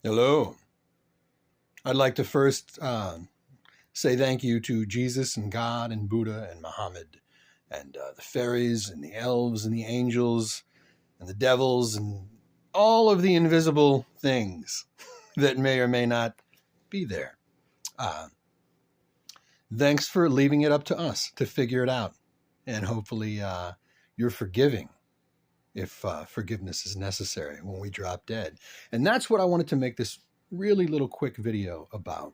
Hello. I'd like to first say thank you to Jesus and God and Buddha and Muhammad and the fairies and the elves and the angels and the devils and all of the invisible things that may or may not be there. Uh, Thanks for leaving it up to us to figure it out. And hopefully you're forgiving if forgiveness is necessary when we drop dead. And that's what I wanted to make this really little quick video about.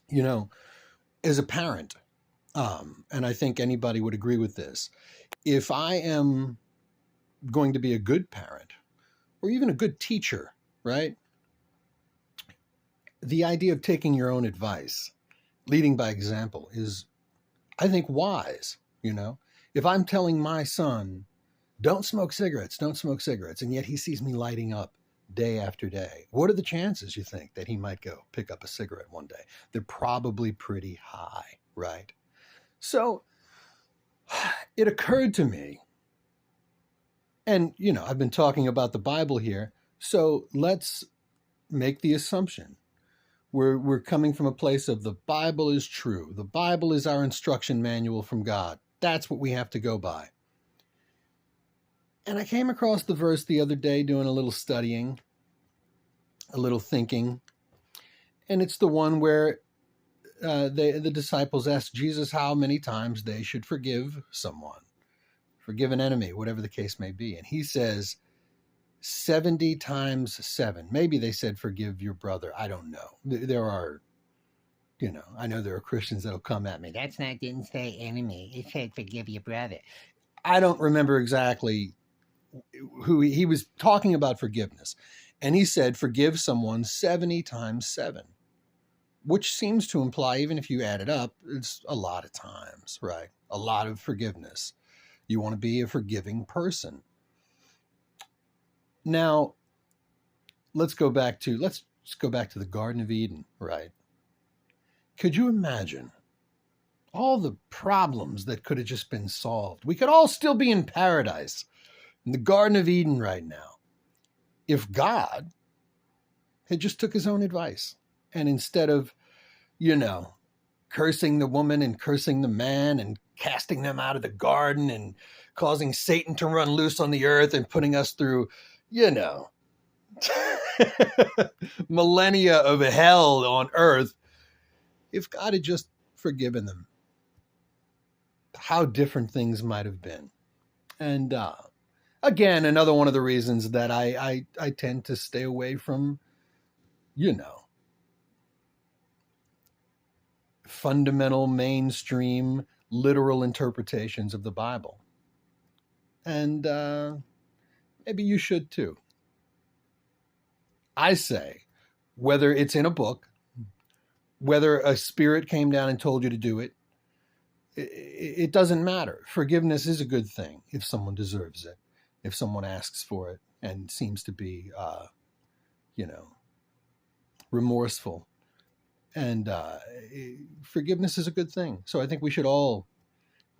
You know, as a parent, and I think anybody would agree with this, if I am going to be a good parent or even a good teacher, right? The idea of taking your own advice, leading by example, is, I think, wise. You know, if I'm telling my son, don't smoke cigarettes, and yet he sees me lighting up day after day, what are the chances, you think, that he might go pick up a cigarette one day? They're probably pretty high, right? So it occurred to me, and I've been talking about the Bible here, so let's make the assumption we're coming from a place of the Bible is true. The Bible is our instruction manual from God. That's what we have to go by. And I came across the verse the other day doing a little studying, a little thinking, and it's the one where the disciples asked Jesus how many times they should forgive someone, forgive an enemy, whatever the case may be. And he says 70 times 7. Maybe they said forgive your brother. I don't know. There are, I know there are Christians that'll come at me. Didn't say enemy. It said forgive your brother. I don't remember exactly who he was talking about forgiveness. And he said forgive someone 70 times 7, which seems to imply, even if you add it up, it's a lot of times, right? A lot of forgiveness. You want to be a forgiving person. Now, let's go back to the Garden of Eden, right? Could you imagine all the problems that could have just been solved? We could all still be in paradise, in the Garden of Eden right now, if God had just took his own advice. And instead of, cursing the woman and cursing the man and casting them out of the garden and causing Satan to run loose on the earth and putting us through, millennia of hell on earth, if God had just forgiven them, how different things might have been. And again, another one of the reasons that I tend to stay away from, fundamental, mainstream, literal interpretations of the Bible. And maybe you should too. I say, whether it's in a book, whether a spirit came down and told you to do it, it doesn't matter. Forgiveness is a good thing if someone deserves it, if someone asks for it and seems to be, remorseful. And forgiveness is a good thing. So I think we should all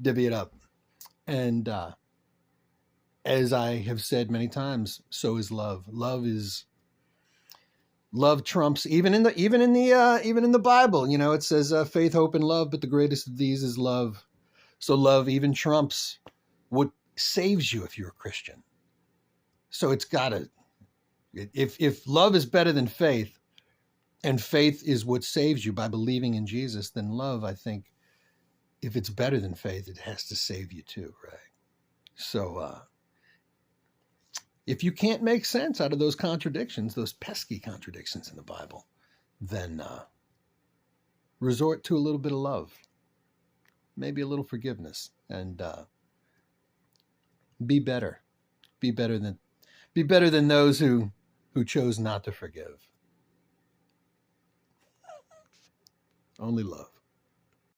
divvy it up. And as I have said many times, so is love. Love trumps even in the Bible. It says faith, hope, and love, but the greatest of these is love. So love even trumps what saves you if you're a Christian. So it's gotta. If love is better than faith, and faith is what saves you by believing in Jesus, then love, I think, if it's better than faith, it has to save you too, right? So if you can't make sense out of those contradictions, those pesky contradictions in the Bible, then resort to a little bit of love, maybe a little forgiveness, and be better. Be better than those who chose not to forgive. Only love.